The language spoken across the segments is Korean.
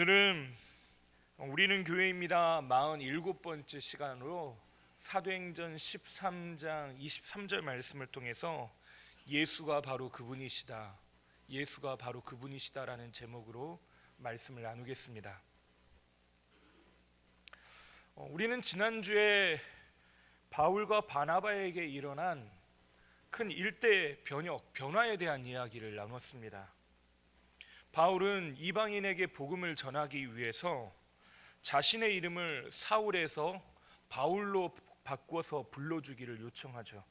오늘은 우리는 교회입니다 47번째 시간으로 사도행전 13장 23절 말씀을 통해서 예수가 바로 그분이시다, 예수가 바로 그분이시다라는 제목으로 말씀을 나누겠습니다. 우리는 지난주에 바울과 바나바에게 일어난 큰 일대 변화에 대한 이야기를 나눴습니다. 바울은 이방인에게 복음을 전하기 위해서 자신의 이름을 사울에서 바울로 바꿔서 불러주기를 요청하죠.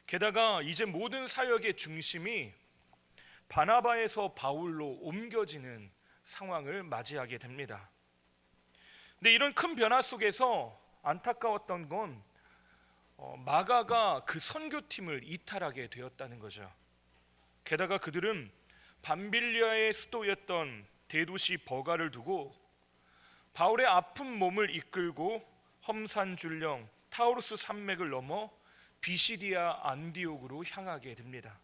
게다가 이제 모든 사역의 중심이 바나바에서 바울로 옮겨지는 상황을 맞이하게 됩니다. 근데 이런 큰 변화 속에서 안타까웠던 건 마가가 그 선교팀을 이탈하게 되었다는 거죠. 게다가 그들은 밤빌리아의 수도였던 대도시 버가를 두고 바울의 아픈 몸을 이끌고 험산줄령 타우루스 산맥을 넘어 비시디아 안디옥으로 향하게 됩니다.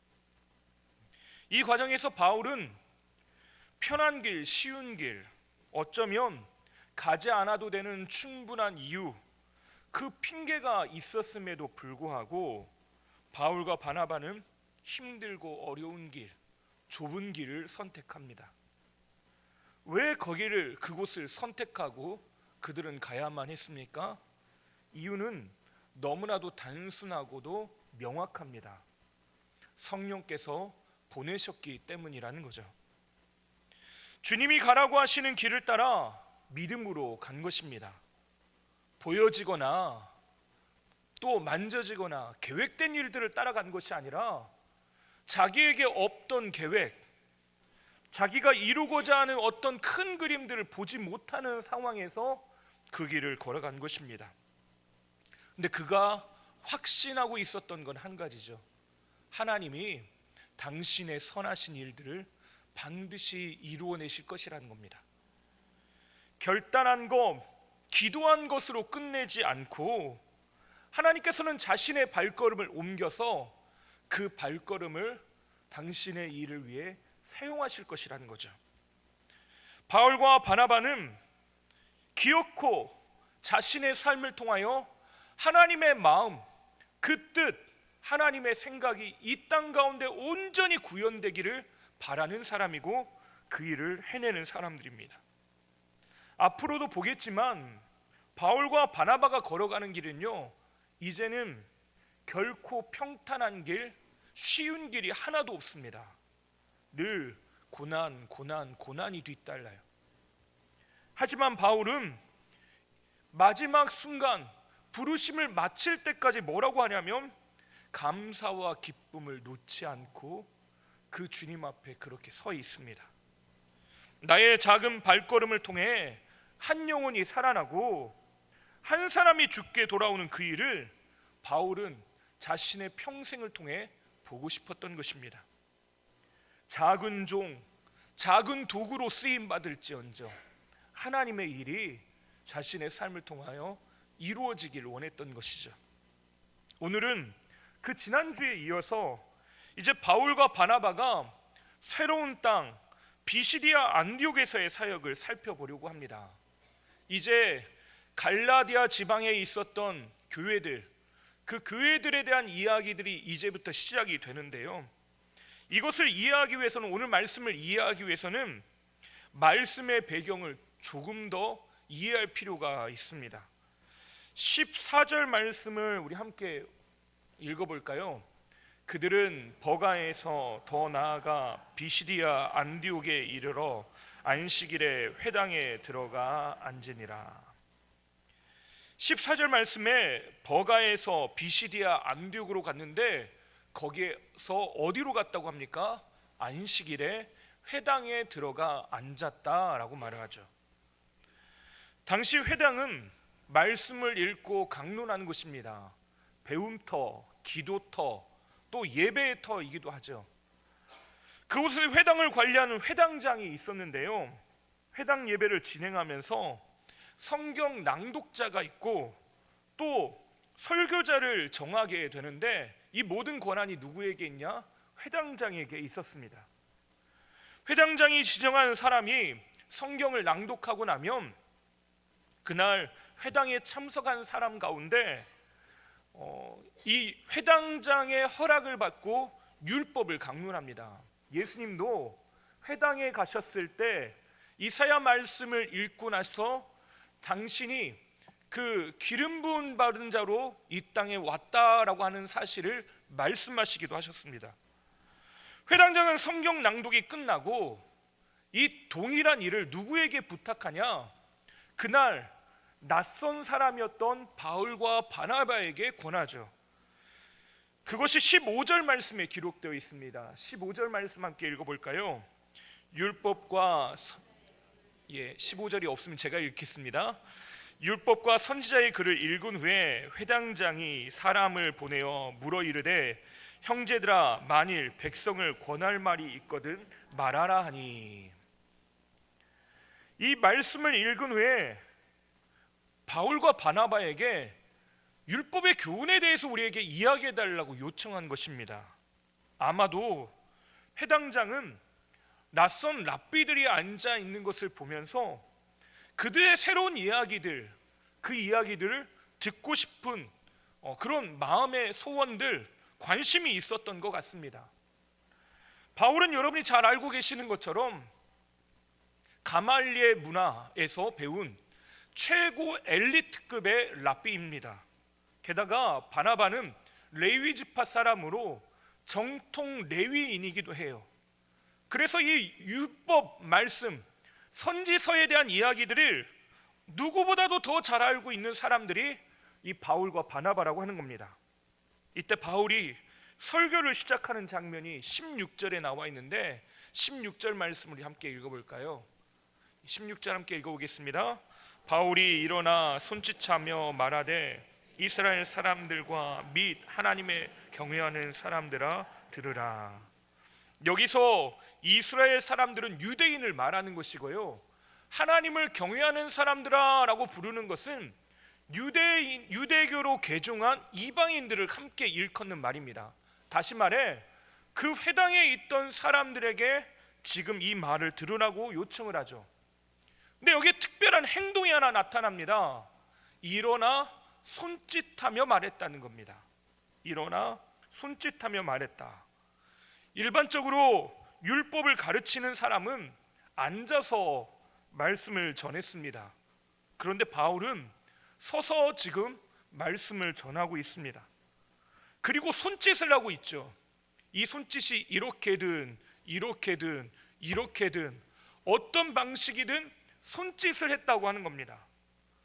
이 과정에서 바울은 편한 길, 쉬운 길, 어쩌면 가지 않아도 되는 충분한 이유, 그 핑계가 있었음에도 불구하고 바울과 바나바는 힘들고 어려운 길, 좁은 길을 선택합니다. 왜 그곳을 선택하고 그들은 가야만 했습니까? 이유는 너무나도 단순하고도 명확합니다. 성령께서 보내셨기 때문이라는 거죠. 주님이 가라고 하시는 길을 따라 믿음으로 간 것입니다. 보여지거나 또 만져지거나 계획된 일들을 따라간 것이 아니라 자기에게 없던 계획, 자기가 이루고자 하는 어떤 큰 그림들을 보지 못하는 상황에서 그 길을 걸어간 것입니다. 근데 그가 확신하고 있었던 건 한 가지죠. 하나님이 당신의 선하신 일들을 반드시 이루어내실 것이라는 겁니다. 결단한 것, 기도한 것으로 끝내지 않고 하나님께서는 자신의 발걸음을 옮겨서 그 발걸음을 당신의 일을 위해 사용하실 것이라는 거죠. 바울과 바나바는 기어코 자신의 삶을 통하여 하나님의 마음, 그 뜻, 하나님의 생각이 이 땅 가운데 온전히 구현되기를 바라는 사람이고 그 일을 해내는 사람들입니다. 앞으로도 보겠지만 바울과 바나바가 걸어가는 길은요, 이제는 결코 평탄한 길, 쉬운 길이 하나도 없습니다. 늘 고난이 뒤따라요. 하지만 바울은 마지막 순간 부르심을 마칠 때까지 뭐라고 하냐면 감사와 기쁨을 놓지 않고 그 주님 앞에 그렇게 서 있습니다. 나의 작은 발걸음을 통해 한 영혼이 살아나고 한 사람이 죽게 돌아오는 그 일을 바울은 자신의 평생을 통해 보고 싶었던 것입니다. 작은 종, 작은 도구로 쓰임 받을지언정 하나님의 일이 자신의 삶을 통하여 이루어지기를 원했던 것이죠. 오늘은 그 지난주에 이어서 이제 바울과 바나바가 새로운 땅 비시디아 안디옥에서의 사역을 살펴보려고 합니다. 이제 갈라디아 지방에 있었던 교회들, 그 교회들에 대한 이야기들이 이제부터 시작이 되는데요, 이것을 이해하기 위해서는, 오늘 말씀을 이해하기 위해서는 말씀의 배경을 조금 더 이해할 필요가 있습니다. 14절 말씀을 우리 함께 읽어볼까요? 그들은 버가에서 더 나아가 비시디아 안디옥에 이르러 안식일에 회당에 들어가 앉으니라. 14절 말씀에 버가에서 비시디아 안디옥으로 갔는데 거기에서 어디로 갔다고 합니까? 안식일에 회당에 들어가 앉았다라고 말을 하죠. 당시 회당은 말씀을 읽고 강론하는 곳입니다. 배움터, 기도터, 또 예배의 터이기도 하죠. 그곳에 회당을 관리하는 회당장이 있었는데요, 회당 예배를 진행하면서 성경 낭독자가 있고 또 설교자를 정하게 되는데 이 모든 권한이 누구에게 있냐? 회당장에게 있었습니다. 회당장이 지정한 사람이 성경을 낭독하고 나면 그날 회당에 참석한 사람 가운데 이 회당장의 허락을 받고 율법을 강론합니다. 예수님도 회당에 가셨을 때 이사야 말씀을 읽고 나서 당신이 그 기름 부은 받은 자로 이 땅에 왔다라고 하는 사실을 말씀하시기도 하셨습니다. 회당장은 성경 낭독이 끝나고 이 동일한 일을 누구에게 부탁하냐? 그날 낯선 사람이었던 바울과 바나바에게 권하죠. 그것이 15절 말씀에 기록되어 있습니다. 15절 말씀 함께 읽어볼까요? 율법과 15절이 없으면 제가 읽겠습니다. 율법과 선지자의 글을 읽은 후에 회당장이 사람을 보내어 물어 이르되 형제들아 만일 백성을 권할 말이 있거든 말하라 하니. 이 말씀을 읽은 후에 바울과 바나바에게 율법의 교훈에 대해서 우리에게 이야기해 달라고 요청한 것입니다. 아마도 회당장은 낯선 랍비들이 앉아 있는 것을 보면서 그들의 새로운 이야기들, 그 이야기들을 듣고 싶은 그런 마음의 소원들, 관심이 있었던 것 같습니다. 바울은 여러분이 잘 알고 계시는 것처럼 가말리엘 문화에서 배운 최고 엘리트급의 랍비입니다. 게다가 바나바는 레위 지파 사람으로 정통 레위인이기도 해요. 그래서 이 율법 말씀, 선지서에 대한 이야기들을 누구보다도 더 잘 알고 있는 사람들이 이 바울과 바나바라고 하는 겁니다. 이때 바울이 설교를 시작하는 장면이 16절에 나와 있는데 16절 말씀을 함께 읽어볼까요? 16절 함께 읽어보겠습니다. 바울이 일어나 손짓하며 말하되 이스라엘 사람들과 및 하나님의 경외하는 사람들아 들으라. 여기서 이스라엘 사람들은 유대인을 말하는 것이고요, 하나님을 경외하는 사람들아 라고 부르는 것은 유대교로 개종한 이방인들을 함께 일컫는 말입니다. 다시 말해 그 회당에 있던 사람들에게 지금 이 말을 들으라고 요청을 하죠. 근데 여기에 특별한 행동이 하나 나타납니다. 일어나 손짓하며 말했다는 겁니다. 일어나 손짓하며 말했다. 일반적으로 율법을 가르치는 사람은 앉아서 말씀을 전했습니다. 그런데 바울은 서서 지금 말씀을 전하고 있습니다. 그리고 손짓을 하고 있죠. 이 손짓이 이렇게든 이렇게든 이렇게든 어떤 방식이든 손짓을 했다고 하는 겁니다.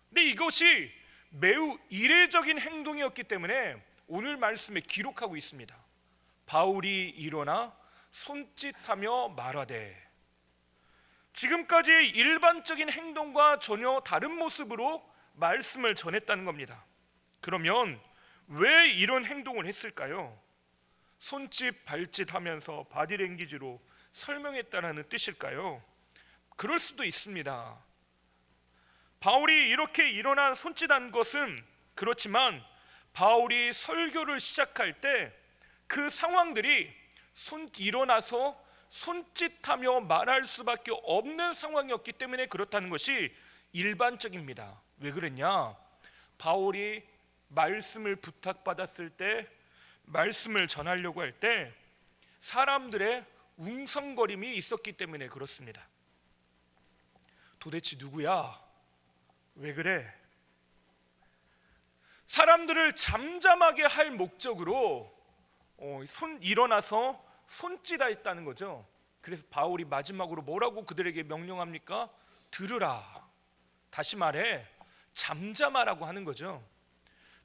근데 이것이 매우 이례적인 행동이었기 때문에 오늘 말씀에 기록하고 있습니다. 바울이 일어나 손짓하며 말하되, 지금까지의 일반적인 행동과 전혀 다른 모습으로 말씀을 전했다는 겁니다. 그러면 왜 이런 행동을 했을까요? 손짓 발짓하면서 바디랭귀지로 설명했다는 뜻일까요? 그럴 수도 있습니다. 바울이 이렇게 일어나 손짓한 것은 그렇지만 바울이 설교를 시작할 때 그 상황들이 일어나서 손짓하며 말할 수밖에 없는 상황이었기 때문에 그렇다는 것이 일반적입니다. 왜 그랬냐? 바울이 말씀을 부탁받았을 때, 말씀을 전하려고 할 때 사람들의 웅성거림이 있었기 때문에 그렇습니다. 도대체 누구야? 왜 그래? 사람들을 잠잠하게 할 목적으로 일어나서 손짓했다는 거죠. 그래서 바울이 마지막으로 뭐라고 그들에게 명령합니까? 들으라. 다시 말해 잠잠하라고 하는 거죠.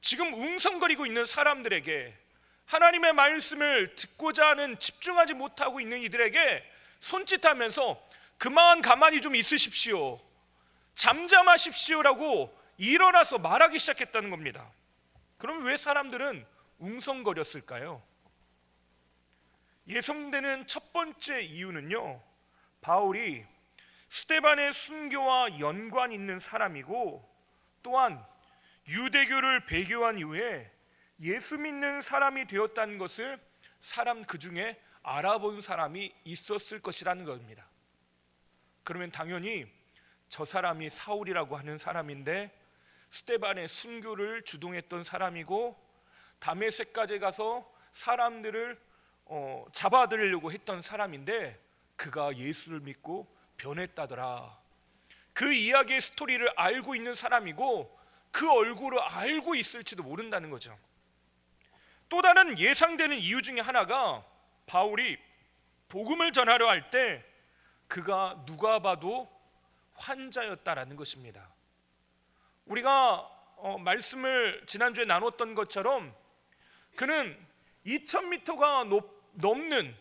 지금 웅성거리고 있는 사람들에게, 하나님의 말씀을 듣고자 하는, 집중하지 못하고 있는 이들에게 손짓하면서 그만 가만히 좀 있으십시오, 잠잠하십시오라고 일어나서 말하기 시작했다는 겁니다. 그럼 왜 사람들은 웅성거렸을까요? 예상되는 첫 번째 이유는요, 바울이 스데반의 순교와 연관 있는 사람이고, 또한 유대교를 배교한 이후에 예수 믿는 사람이 되었다는 것을 사람 그 중에 알아본 사람이 있었을 것이라는 겁니다. 그러면 당연히 저 사람이 사울이라고 하는 사람인데 스데반의 순교를 주동했던 사람이고 다메섹까지 가서 사람들을 잡아들이려고 했던 사람인데 그가 예수를 믿고 변했다더라. 그 이야기의 스토리를 알고 있는 사람이고 그 얼굴을 알고 있을지도 모른다는 거죠. 또 다른 예상되는 이유 중에 하나가 바울이 복음을 전하려 할 때 그가 누가 봐도 환자였다라는 것입니다. 우리가 말씀을 지난주에 나눴던 것처럼 그는 2000m가 넘는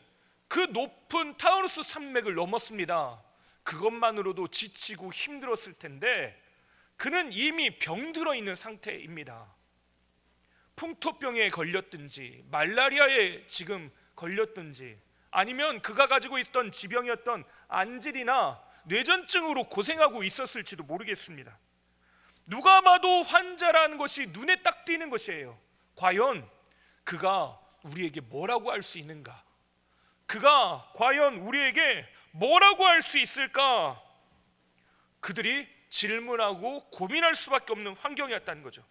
그 높은 타우루스 산맥을 넘었습니다. 그것만으로도 지치고 힘들었을 텐데 그는 이미 병들어 있는 상태입니다. 풍토병에 걸렸든지 말라리아에 지금 걸렸든지 아니면 그가 가지고 있던 지병이었던 안질이나 뇌전증으로 고생하고 있었을지도 모르겠습니다. 누가 봐도 환자라는 것이 눈에 딱 띄는 것이에요. 과연 그가 우리에게 뭐라고 할 수 있는가? 그가 과연 우리에게 뭐라고 할 수 있을까? 그들이 질문하고 고민할 수밖에 없는 환경이었다는 거죠.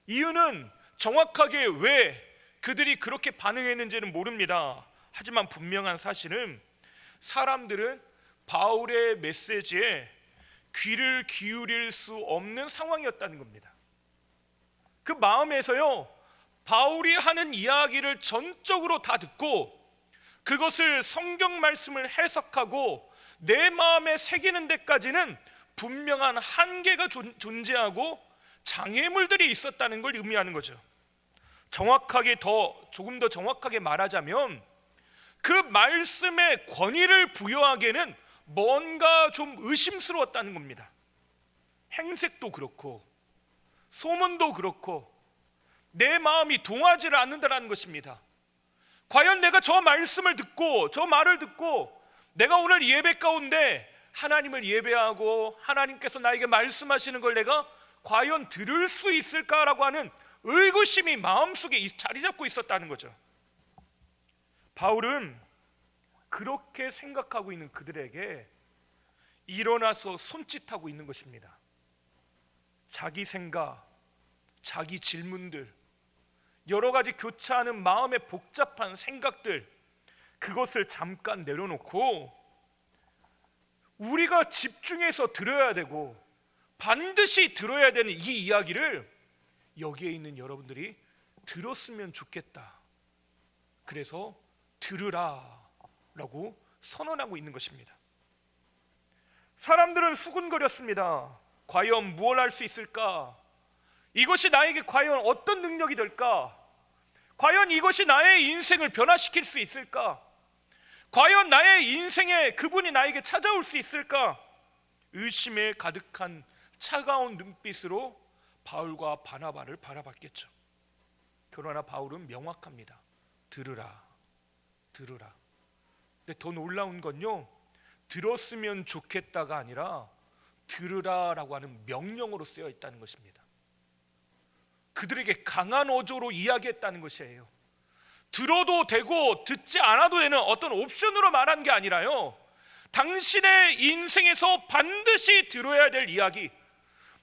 이유는 정확하게 왜 그들이 그렇게 반응했는지는 모릅니다. 하지만 분명한 사실은 사람들은 바울의 메시지에 귀를 기울일 수 없는 상황이었다는 겁니다. 그 마음에서요, 바울이 하는 이야기를 전적으로 다 듣고 그것을 성경 말씀을 해석하고 내 마음에 새기는 데까지는 분명한 한계가 존재하고 장애물들이 있었다는 걸 의미하는 거죠. 조금 더 정확하게 말하자면 그 말씀의 권위를 부여하기에는 뭔가 좀 의심스러웠다는 겁니다. 행색도 그렇고 소문도 그렇고 내 마음이 동하지를 않는다는 것입니다. 과연 내가 저 말씀을 듣고 저 말을 듣고 내가 오늘 예배 가운데 하나님을 예배하고 하나님께서 나에게 말씀하시는 걸 내가 과연 들을 수 있을까라고 하는 의구심이 마음속에 자리 잡고 있었다는 거죠. 바울은 그렇게 생각하고 있는 그들에게 일어나서 손짓하고 있는 것입니다. 자기 생각, 자기 질문들, 여러 가지 교차하는 마음의 복잡한 생각들, 그것을 잠깐 내려놓고 우리가 집중해서 들어야 되고 반드시 들어야 되는 이 이야기를 여기에 있는 여러분들이 들었으면 좋겠다. 그래서 들으라 라고 선언하고 있는 것입니다. 사람들은 수군거렸습니다. 과연 무엇을 할 수 있을까? 이것이 나에게 과연 어떤 능력이 될까? 과연 이것이 나의 인생을 변화시킬 수 있을까? 과연 나의 인생에 그분이 나에게 찾아올 수 있을까? 의심에 가득한 차가운 눈빛으로 바울과 바나바를 바라봤겠죠. 그러나 바울은 명확합니다. 들으라, 들으라. 근데 더 놀라운 건요, 들었으면 좋겠다가 아니라 들으라라고 하는 명령으로 쓰여 있다는 것입니다. 그들에게 강한 어조로 이야기했다는 것이에요. 들어도 되고 듣지 않아도 되는 어떤 옵션으로 말한 게 아니라요, 당신의 인생에서 반드시 들어야 될 이야기,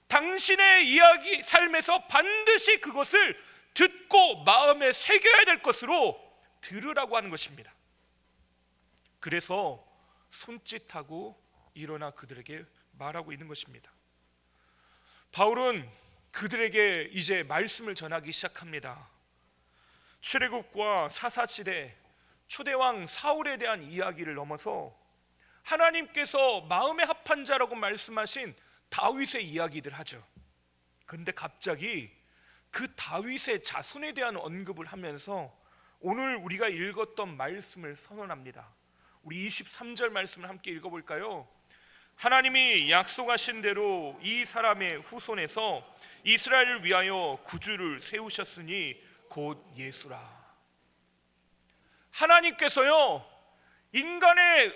당신의 이야기 삶에서 반드시 그것을 듣고 마음에 새겨야 될 것으로 들으라고 하는 것입니다. 그래서 손짓하고 일어나 그들에게 말하고 있는 것입니다. 바울은 그들에게 이제 말씀을 전하기 시작합니다. 출애굽과 사사시대 초대왕 사울에 대한 이야기를 넘어서 하나님께서 마음에 합한 자라고 말씀하신 다윗의 이야기들 하죠. 그런데 갑자기 그 다윗의 자손에 대한 언급을 하면서 오늘 우리가 읽었던 말씀을 선언합니다. 우리 23절 말씀을 함께 읽어볼까요? 하나님이 약속하신 대로 이 사람의 후손에서 이스라엘을 위하여 구주를 세우셨으니 곧 예수라. 하나님께서요, 인간의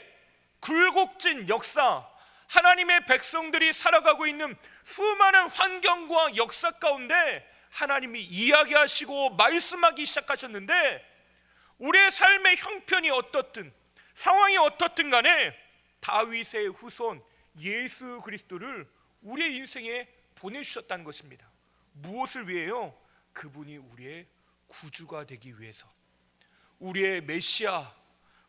굴곡진 역사, 하나님의 백성들이 살아가고 있는 수많은 환경과 역사 가운데 하나님이 이야기하시고 말씀하기 시작하셨는데, 우리의 삶의 형편이 어떻든 상황이 어떻든 간에 다윗의 후손 예수 그리스도를 우리의 인생에 보내주셨다는 것입니다. 무엇을 위해요? 그분이 우리의 구주가 되기 위해서, 우리의 메시아,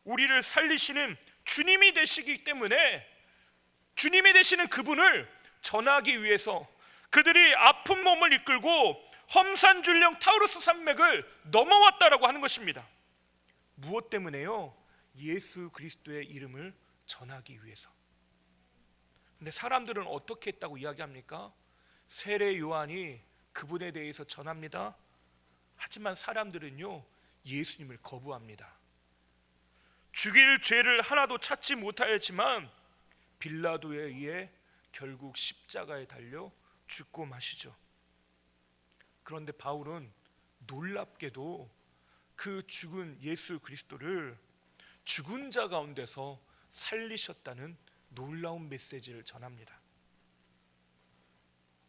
우리를 살리시는 주님이 되시기 때문에 주님이 되시는 그분을 전하기 위해서 그들이 아픈 몸을 이끌고 험산줄령 타우루스 산맥을 넘어왔다라고 하는 것입니다. 무엇 때문에요? 예수 그리스도의 이름을 전하기 위해서. 근데 사람들은 어떻게 했다고 이야기합니까? 세례 요한이 그분에 대해서 전합니다. 하지만 사람들은요, 예수님을 거부합니다. 죽일 죄를 하나도 찾지 못하였지만 빌라도에 의해 결국 십자가에 달려 죽고 마시죠. 그런데 바울은 놀랍게도 그 죽은 예수 그리스도를 죽은 자 가운데서 살리셨다는 놀라운 메시지를 전합니다.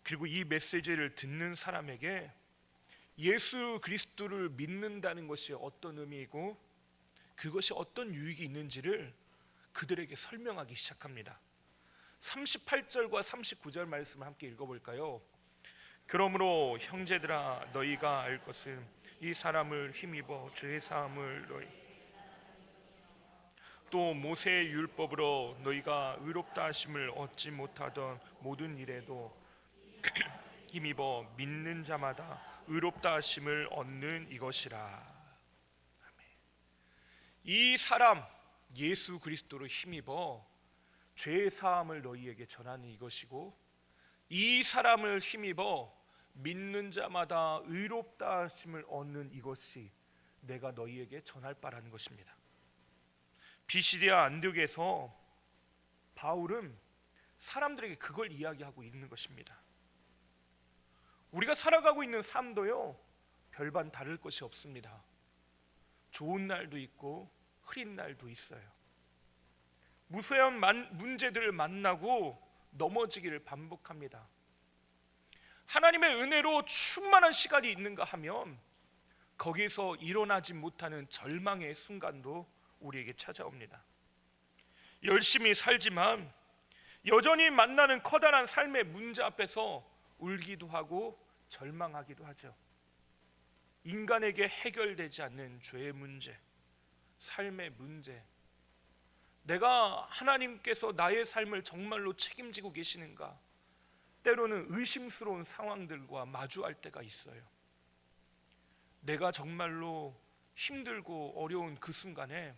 그리고 이 메시지를 듣는 사람에게 예수 그리스도를 믿는다는 것이 어떤 의미이고 그것이 어떤 유익이 있는지를 그들에게 설명하기 시작합니다. 38절과 39절 말씀을 함께 읽어볼까요? 그러므로 형제들아, 너희가 알 것은 이 사람을 힘입어 죄 사함을 너희 또 모세의 율법으로 너희가 의롭다 하심을 얻지 못하던 모든 일에도 힘입어 믿는 자마다 의롭다 하심을 얻는 이것이라. 이 사람 예수 그리스도로 힘입어 죄 사함을 너희에게 전하는 이것이고, 이 사람을 힘입어 믿는 자마다 의롭다 하심을 얻는 이것이 내가 너희에게 전할 바라는 것입니다. 비시디아 안디옥에서 바울은 사람들에게 그걸 이야기하고 있는 것입니다. 우리가 살아가고 있는 삶도요, 별반 다를 것이 없습니다. 좋은 날도 있고 흐린 날도 있어요. 무수한 문제들을 만나고 넘어지기를 반복합니다. 하나님의 은혜로 충만한 시간이 있는가 하면 거기서 일어나지 못하는 절망의 순간도 우리에게 찾아옵니다. 열심히 살지만 여전히 만나는 커다란 삶의 문제 앞에서 울기도 하고 절망하기도 하죠. 인간에게 해결되지 않는 죄의 문제, 삶의 문제, 내가 하나님께서 나의 삶을 정말로 책임지고 계시는가, 때로는 의심스러운 상황들과 마주할 때가 있어요. 내가 정말로 힘들고 어려운 그 순간에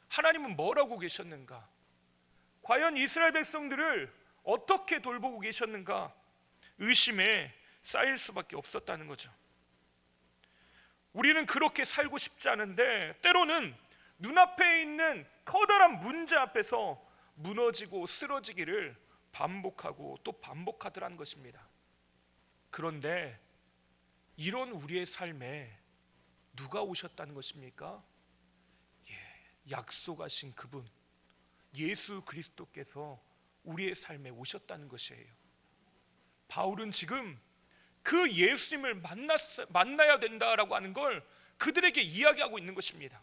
하나님은 뭘 하고 계셨는가, 과연 이스라엘 백성들을 어떻게 돌보고 계셨는가, 의심에 쌓일 수밖에 없었다는 거죠. 우리는 그렇게 살고 싶지 않은데 때로는 눈앞에 있는 커다란 문제 앞에서 무너지고 쓰러지기를 반복하고 또 반복하더라는 것입니다. 그런데 이런 우리의 삶에 누가 오셨다는 것입니까? 약속하신 그분 예수 그리스도께서 우리의 삶에 오셨다는 것이에요. 바울은 지금 그 예수님을 만나야 된다라고 하는 걸 그들에게 이야기하고 있는 것입니다.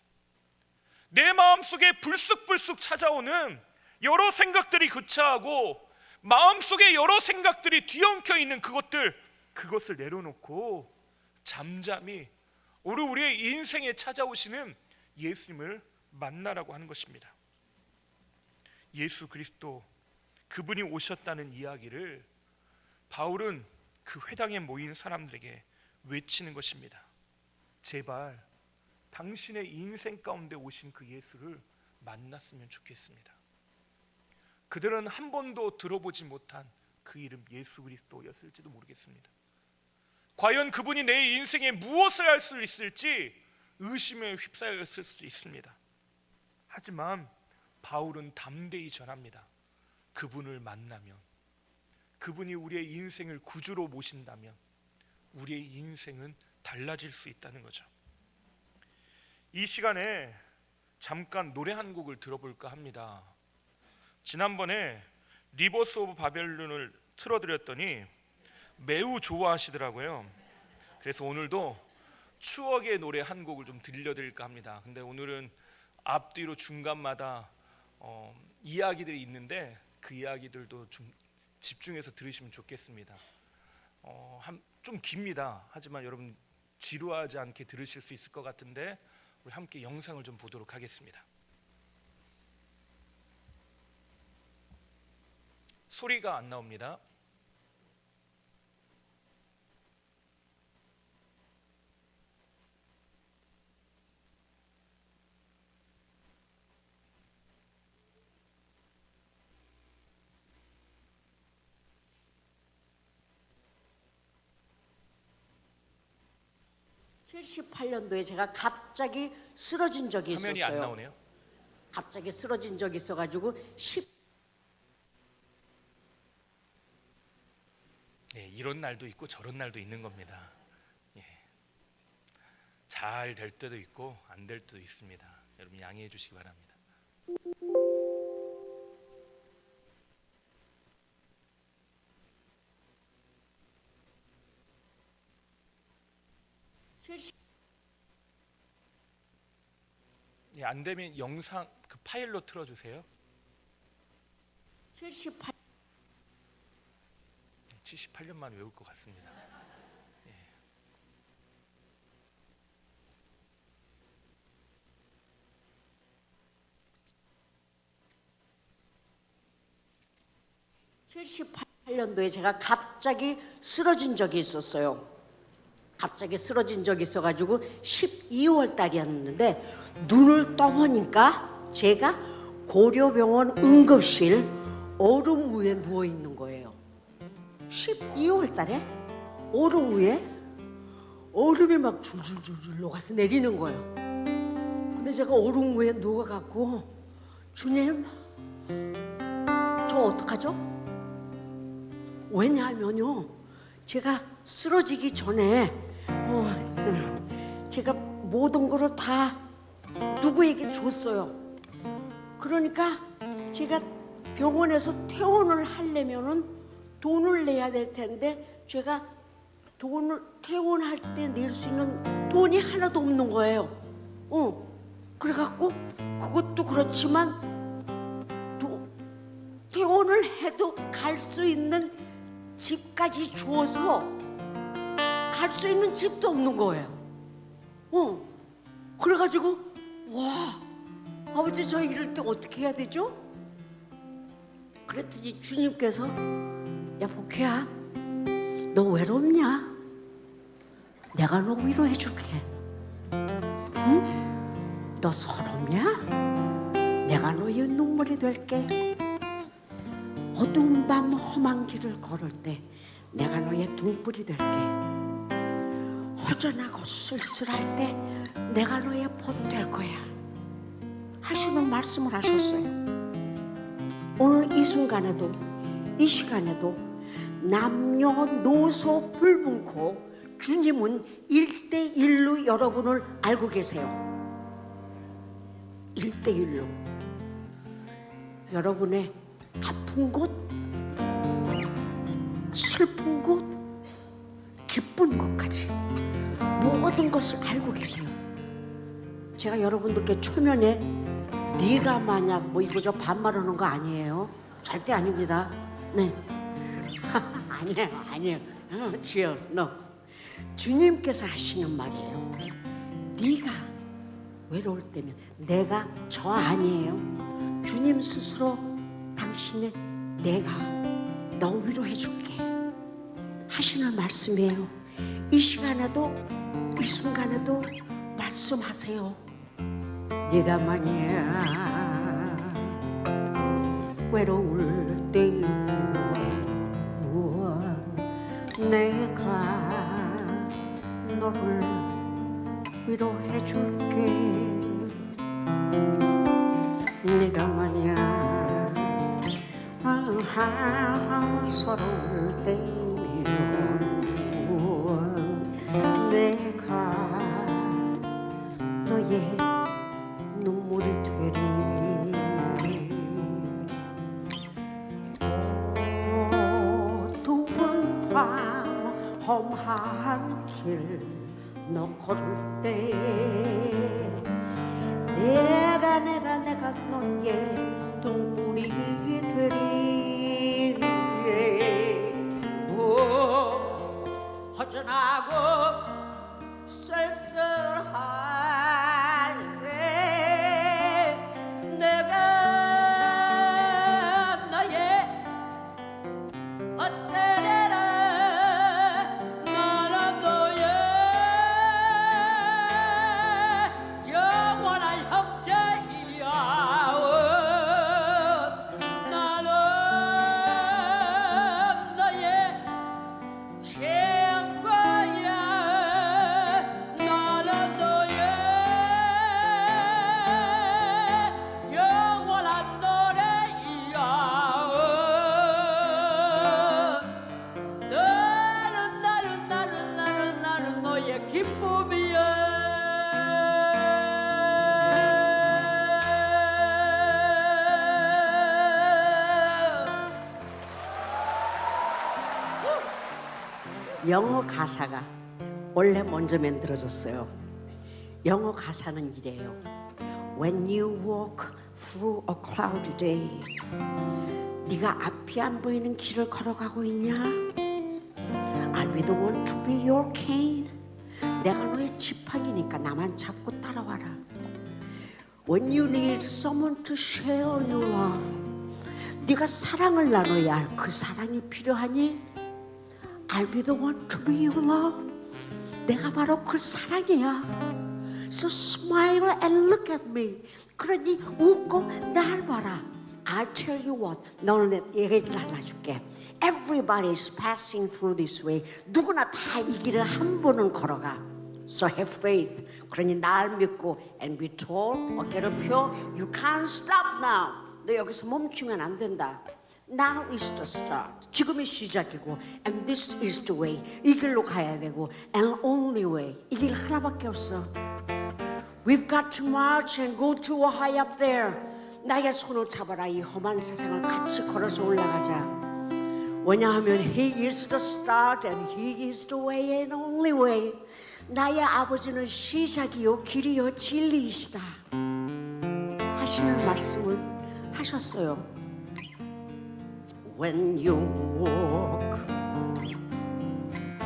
내 마음속에 불쑥불쑥 찾아오는 여러 생각들이 교차하고 마음속에 여러 생각들이 뒤엉켜 있는 그것을 내려놓고 잠잠히 오늘 우리의 인생에 찾아오시는 예수님을 만나라고 하는 것입니다. 예수 그리스도, 그분이 오셨다는 이야기를 바울은 그 회당에 모인 사람들에게 외치는 것입니다. 제발 당신의 인생 가운데 오신 그 예수를 만났으면 좋겠습니다. 그들은 한 번도 들어보지 못한 그 이름 예수 그리스도였을지도 모르겠습니다. 과연 그분이 내 인생에 무엇을 할 수 있을지 의심에 휩싸였을 수도 있습니다. 하지만 바울은 담대히 전합니다. 그분을 만나면, 그분이 우리의 인생을 구주로 모신다면 우리의 인생은 달라질 수 있다는 거죠. 이 시간에 잠깐 노래 한 곡을 들어볼까 합니다. 지난번에 리버스 오브 바벨론을 틀어드렸더니 매우 좋아하시더라고요. 그래서 오늘도 추억의 노래 한 곡을 좀 들려드릴까 합니다. 근데 오늘은 앞뒤로 중간마다 이야기들이 있는데 그 이야기들도 좀 집중해서 들으시면 좋겠습니다. 좀 깁니다. 하지만 여러분 지루하지 않게 들으실 수 있을 것 같은데 우리 함께 영상을 좀 보도록 하겠습니다. 소리가 안 나옵니다. (78년도에) 제가 갑자기 쓰러진 적이 화면이 있었어요. 안 나오네요. 갑자기 쓰러진 적이 있어가지고 네, 이런 날도 있고 저런 날도 있는 겁니다. 예. 잘 될 때도 있고 안 될 때도 있습니다. 여러분 양해해 주시기 바랍니다. 예, 안 되면 영상 그 파일로 틀어주세요. 78년만 외울 것 같습니다. 예. (78년도에) 제가 갑자기 쓰러진 적이 있었어요. 갑자기 쓰러진 적이 있어가지고 12월 달이었는데 눈을 떠보니까 제가 고려병원 응급실 얼음 위에 누워 있는 거예요. 12월 달에 얼음 위에 얼음이 막 줄줄줄줄 녹아서 내리는 거예요. 근데 제가 얼음 위에 누워갖고 주님 저 어떡하죠? 왜냐하면요 제가 쓰러지기 전에 제가 모든 거를 다 누구에게 줬어요. 그러니까 제가 병원에서 퇴원을 하려면은 돈을 내야 될 텐데 제가 돈을 퇴원할 때 낼 수 있는 돈이 하나도 없는 거예요. 그래갖고 그것도 그렇지만 퇴원을 해도 갈 수 있는 집까지 주어서 갈 수 있는 집도 없는 거예요. 그래가지고 와 아버지 저 이럴 때 어떻게 해야 되죠? 그랬더니 주님께서 야 복희야 너 외롭냐? 내가 너 위로해 줄게. 응? 너 서럽냐? 내가 너의 눈물이 될게. 어두운 밤 험한 길을 걸을 때 내가 너의 등불이 될게. 허전하고 쓸쓸할 때 내가 너의 봇 될 거야 하시는 말씀을 하셨어요. 오늘 이 순간에도 이 시간에도 남녀노소 불문코 주님은 1대1로 여러분을 알고 계세요. 1대1로 여러분의 아픈 곳, 슬픈 곳, 기쁜 것까지 모든 것을 알고 계세요. 제가 여러분들께 초면에 네가 만약 뭐 이거 저 반말하는 거 아니에요. 절대 아닙니다. 네. 아니에요. 주여 너 주님께서 하시는 말이에요. 네가 외로울 때면 내가 저 아니에요. 주님 스스로 당신의 내가 너 위로해 줄게 하시는 말씀이에요. 이 시간에도 이 순간에도 말씀하세요. 네가 만약 외로울 때 내가 너를 위로해 줄게. 네가 만약 서러울 때면 내가 너의 눈물이 되리. 어두운 밤 험한 길 너 걸을 때 내가 너의 텅텅 뿌리게 되리. 오, 허전하고 쓸쓸할 때 내가 너의 헛되려라. 나는 너의 영원한 형제이야. 나는 너의 친구야. 나는 너의 영원한 노래이야. 나는 너의 기쁨이야. 영어 가사가 원래 먼저 만들어졌어요. 영어 가사는 이래요. When you walk through a cloudy day. 네가 앞이 안 보이는 길을 걸어가고 있냐? I'll be the one to be your cane. 내가 너의 지팡이니까 나만 잡고 따라와라. When you need someone to share your love. 네가 사랑을 나눠야 할 그 사랑이 필요하니? I'll be the one to be your love. 내가 바로 그 사랑이야. So smile and look at me. 그러니 웃고 날 봐라. I'll tell you what. 너는 얘기를 하나 줄게. Everybody's passing through this way. 누구나 다 이 길을 한 번은 걸어가. So have faith. 그러니 날 믿고 and be told. 어깨를 펴. You can't stop now. 너 여기서 멈추면 안 된다. Now is the start. 지금이 시작이고 and this is the way. 이 길로 가야 되고 and only way. 이 길 하나밖에 없어. We've got to march and go to a high up there. 나의 손을 잡아라. 이 험한 세상을 같이 걸어서 올라가자. 왜냐하면 He is the start and He is the way and only way. 나의 아버지는 시작이요 길이요 진리이시다 하시는 말씀을 하셨어요. When you walk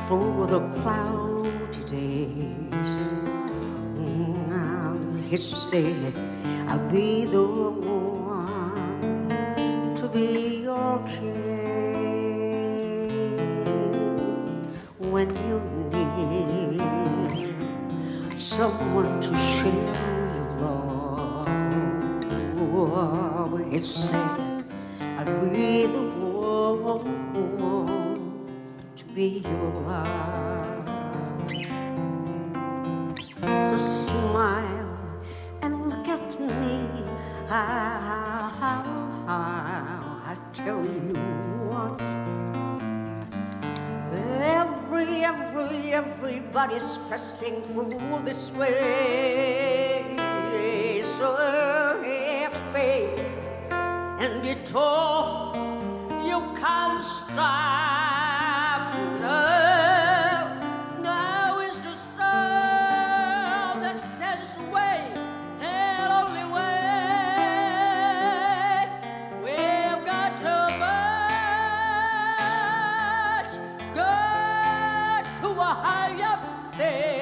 through the cloudy days, He said, I'll be the one to be your king. When you need someone to share your love, He said, I'll be the one to be your love. So smile and look at me. I tell you what. Everybody's passing through this way. So have faith and be told you can't stop now. Now is the storm that sends away and only way. We've got to march, go to a high up there.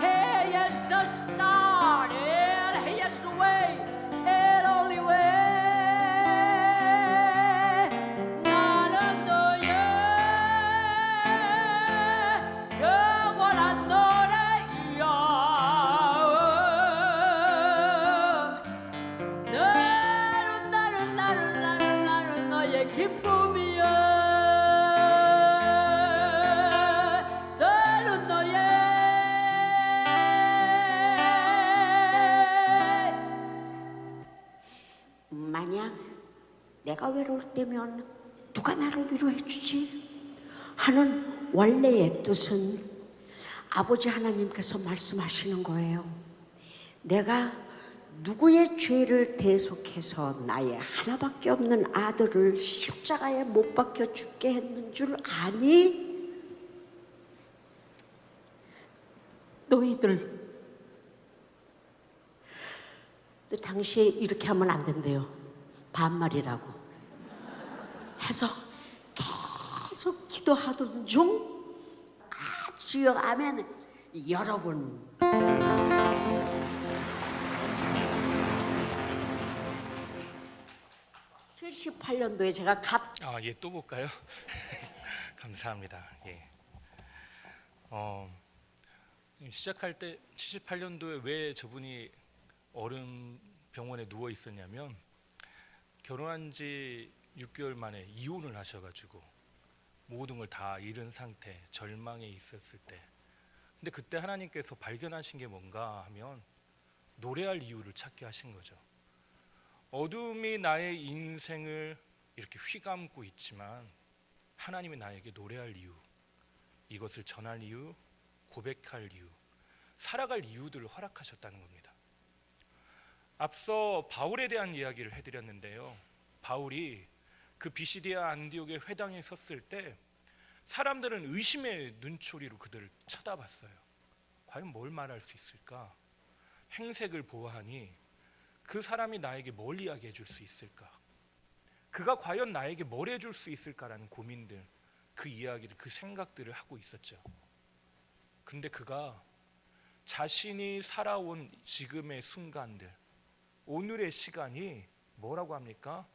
He is the start and He is the way and only way. 나는 너의 영원한 노래이야. 나는 너의 기쁨이야. 나는 너의 만약 내가 외로울 때면 누가 나를 위로해 주지? 하는 원래의 뜻은 아버지 하나님께서 말씀하시는 거예요. 내가 누구의 죄를 대속해서 나의 하나밖에 없는 아들을 십자가에 못 박혀 죽게 했는 줄 아니? 너희들 근데 당시에 이렇게 하면 안 된대요. 반말이라고 해서 계속 기도하던 중 주여 아멘. 여러분, 78년도에 제가 예, 또 볼까요? 감사합니다. 예. 시작할 때 78년도에 왜 저분이 어른 병원에 누워 있었냐면 결혼한 지 6개월 만에 이혼을 하셔가지고 모든 걸 다 잃은 상태, 절망에 있었을 때, 근데 그때 하나님께서 발견하신 게 뭔가 하면 노래할 이유를 찾게 하신 거죠. 어둠이 나의 인생을 이렇게 휘감고 있지만 하나님이 나에게 노래할 이유, 이것을 전할 이유, 고백할 이유, 살아갈 이유들을 허락하셨다는 겁니다. 앞서 바울에 대한 이야기를 해드렸는데요. 바울이 그 비시디아 안디옥의 회당에 섰을 때 사람들은 의심의 눈초리로 그들을 쳐다봤어요. 과연 뭘 말할 수 있을까? 행색을 보아하니 그 사람이 나에게 뭘 이야기해 줄 수 있을까? 그가 과연 나에게 뭘 해줄 수 있을까라는 고민들, 그 이야기를, 그 생각들을 하고 있었죠. 근데 그가 자신이 살아온 지금의 순간들, 오늘의 시간이 뭐라고 합니까?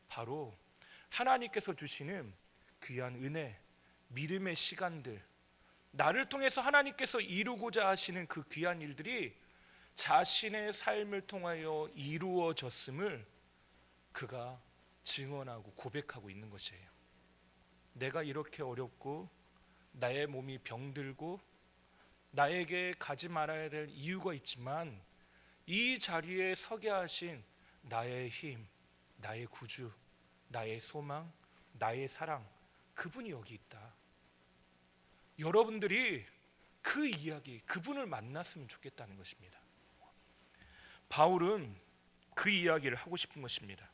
바로 하나님께서 주시는 귀한 은혜, 믿음의 시간들, 나를 통해서 하나님께서 이루고자 하시는 그 귀한 일들이 자신의 삶을 통하여 이루어졌음을 그가 증언하고 고백하고 있는 것이에요. 내가 이렇게 어렵고 나의 몸이 병들고 나에게 가지 말아야 될 이유가 있지만 이 자리에 서게 하신 나의 힘, 나의 구주, 나의 소망, 나의 사랑, 그분이 여기 있다. 여러분들이 그 이야기, 그분을 만났으면 좋겠다는 것입니다. 바울은 그 이야기를 하고 싶은 것입니다.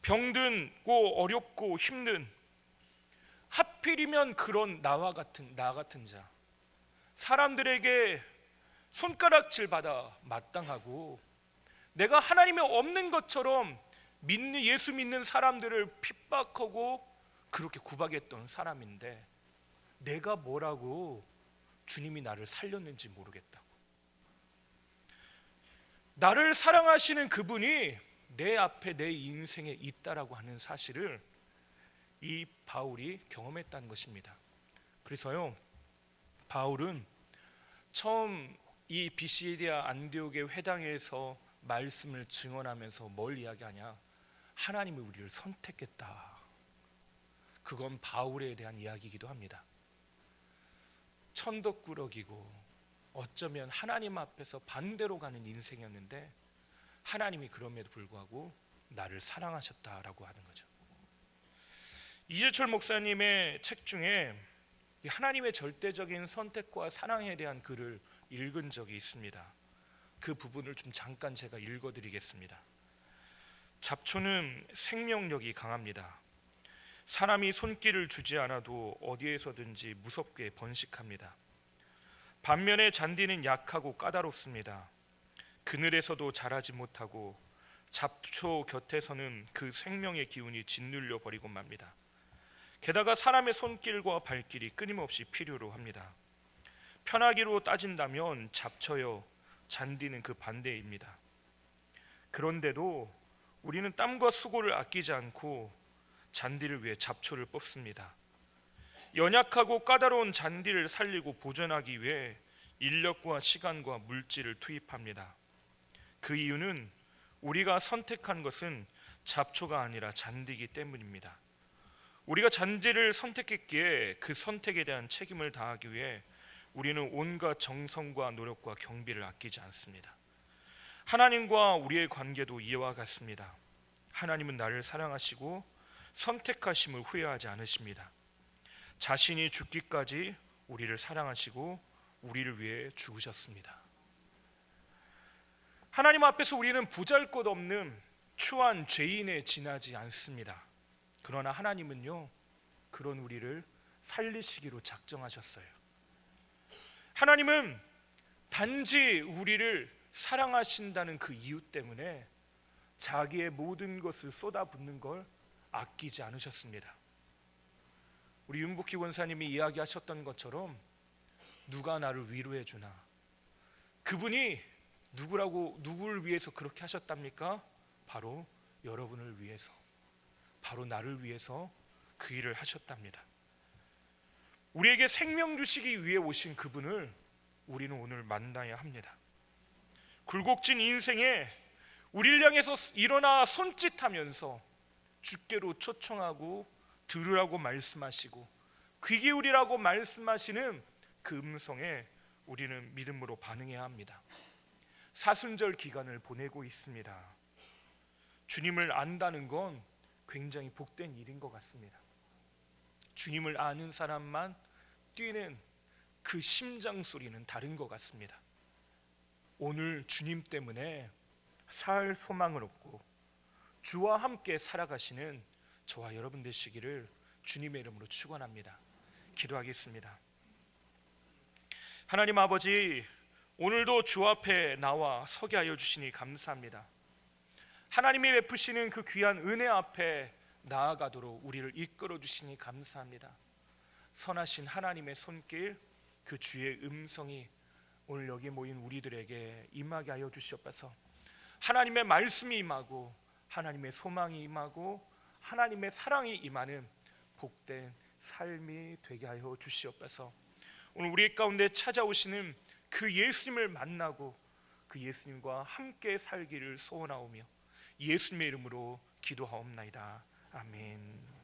병든고 어렵고 힘든, 하필이면 그런 나 같은 자, 사람들에게 손가락질 받아 마땅하고 내가 하나님이 없는 것처럼 예수 믿는 사람들을 핍박하고 그렇게 구박했던 사람인데 내가 뭐라고 주님이 나를 살렸는지 모르겠다고. 나를 사랑하시는 그분이 내 앞에 내 인생에 있다라고 하는 사실을 이 바울이 경험했다는 것입니다. 그래서요, 바울은 처음 이 비시디아 안디옥의 회당에서 말씀을 증언하면서 뭘 이야기하냐? 하나님이 우리를 선택했다. 그건 바울에 대한 이야기이기도 합니다. 천덕꾸러기고 어쩌면 하나님 앞에서 반대로 가는 인생이었는데 하나님이 그럼에도 불구하고 나를 사랑하셨다라고 하는 거죠. 이재철 목사님의 책 중에 하나님의 절대적인 선택과 사랑에 대한 글을 읽은 적이 있습니다. 그 부분을 좀 잠깐 제가 읽어드리겠습니다. 잡초는 생명력이 강합니다. 사람이 손길을 주지 않아도 어디에서든지 무섭게 번식합니다. 반면에 잔디는 약하고 까다롭습니다. 그늘에서도 자라지 못하고 잡초 곁에서는 그 생명의 기운이 짓눌려 버리고 맙니다. 게다가 사람의 손길과 발길이 끊임없이 필요로 합니다. 편하기로 따진다면 잡초여 잔디는 그 반대입니다. 그런데도 우리는 땀과 수고를 아끼지 않고 잔디를 위해 잡초를 뽑습니다. 연약하고 까다로운 잔디를 살리고 보존하기 위해 인력과 시간과 물질을 투입합니다. 그 이유는 우리가 선택한 것은 잡초가 아니라 잔디이기 때문입니다. 우리가 잔디를 선택했기에 그 선택에 대한 책임을 다하기 위해 우리는 온갖 정성과 노력과 경비를 아끼지 않습니다. 하나님과 우리의 관계도 이와 같습니다. 하나님은 나를 사랑하시고 선택하심을 후회하지 않으십니다. 자신이 죽기까지 우리를 사랑하시고 우리를 위해 죽으셨습니다. 하나님 앞에서 우리는 보잘것없는 추한 죄인에 지나지 않습니다. 그러나 하나님은요, 그런 우리를 살리시기로 작정하셨어요. 하나님은 단지 우리를 사랑하신다는 그 이유 때문에 자기의 모든 것을 쏟아붓는 걸 아끼지 않으셨습니다. 우리 윤복희 권사님이 이야기하셨던 것처럼 누가 나를 위로해 주나, 그분이 누구를 위해서 그렇게 하셨답니까? 바로 여러분을 위해서, 바로 나를 위해서 그 일을 하셨답니다. 우리에게 생명 주시기 위해 오신 그분을 우리는 오늘 만나야 합니다. 굴곡진 인생에 우리를 향해서 일어나 손짓하면서 주께로 초청하고 들으라고 말씀하시고 귀 기울이라고 말씀하시는 그 음성에 우리는 믿음으로 반응해야 합니다. 사순절 기간을 보내고 있습니다. 주님을 안다는 건 굉장히 복된 일인 것 같습니다. 주님을 아는 사람만 뛰는 그 심장 소리는 다른 것 같습니다. 오늘 주님 때문에 살 소망을 얻고 주와 함께 살아가시는 저와 여러분 되시기를 주님의 이름으로 축원합니다. 기도하겠습니다. 하나님 아버지, 오늘도 주 앞에 나와 서게 하여 주시니 감사합니다. 하나님이 베푸시는 그 귀한 은혜 앞에 나아가도록 우리를 이끌어 주시니 감사합니다. 선하신 하나님의 손길, 그 주의 음성이 오늘 여기 모인 우리들에게 임하게 하여 주시옵소서. 하나님의 말씀이 임하고 하나님의 소망이 임하고 하나님의 사랑이 임하는 복된 삶이 되게 하여 주시옵소서. 오늘 우리 가운데 찾아오시는 그 예수님을 만나고 그 예수님과 함께 살기를 소원하오며 예수님의 이름으로 기도하옵나이다. 아멘.